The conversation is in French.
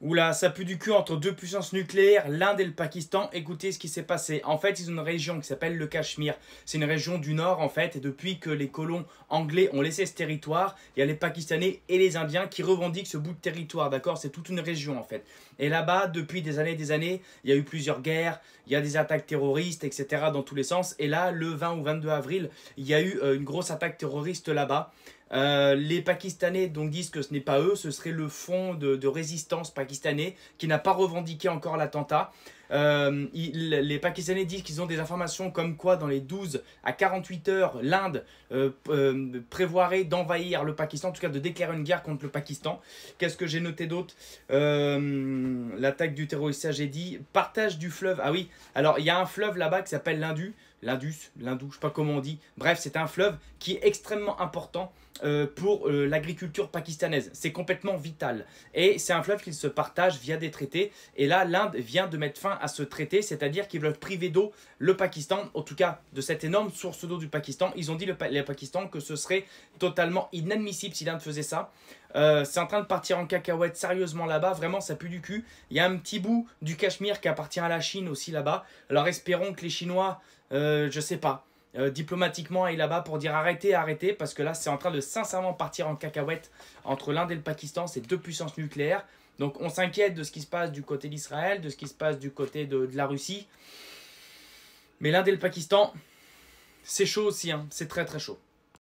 Oula, ça pue du cul entre deux puissances nucléaires, l'Inde et le Pakistan. Écoutez ce qui s'est passé. En fait, ils ont une région qui s'appelle le Cachemire. C'est une région du nord, en fait. Et depuis que les colons anglais ont laissé ce territoire, il y a les Pakistanais et les Indiens qui revendiquent ce bout de territoire. D'accord? C'est toute une région, en fait. Et là-bas, depuis des années, il y a eu plusieurs guerres, il y a des attaques terroristes, etc. dans tous les sens. Et là, le 20 ou 22 avril, il y a eu une grosse attaque terroriste là-bas. Les Pakistanais donc disent que ce n'est pas eux, ce serait le front de résistance pakistanais qui n'a pas revendiqué encore l'attentat. Les Pakistanais disent qu'ils ont des informations comme quoi dans les 12 à 48 heures, l'Inde prévoirait d'envahir le Pakistan, en tout cas de déclarer une guerre contre le Pakistan. Qu'est-ce que j'ai noté d'autre? L'attaque du terroriste, j'ai dit. Partage du fleuve. Ah oui, alors il y a un fleuve là-bas qui s'appelle l'Indus. L'Indou, je sais pas comment on dit. Bref, c'est un fleuve qui est extrêmement important pour l'agriculture pakistanaise. C'est complètement vital. Et c'est un fleuve qu'ils se partagent via des traités. Et là, l'Inde vient de mettre fin à ce traité, c'est-à-dire qu'ils veulent priver d'eau le Pakistan, en tout cas de cette énorme source d'eau du Pakistan. Ils ont dit, les Pakistan, que ce serait totalement inadmissible si l'Inde faisait ça. C'est en train de partir en cacahuète sérieusement là-bas, vraiment ça pue du cul. Il y a un petit bout du Cachemire qui appartient à la Chine aussi là-bas. Alors espérons que les Chinois, je sais pas, diplomatiquement aillent là-bas pour dire arrêtez, arrêtez, parce que là c'est en train de sincèrement partir en cacahuète entre l'Inde et le Pakistan, c'est deux puissances nucléaires. Donc on s'inquiète de ce qui se passe du côté d'Israël, de ce qui se passe du côté de la Russie. Mais l'Inde et le Pakistan, c'est chaud aussi, hein, c'est très très chaud.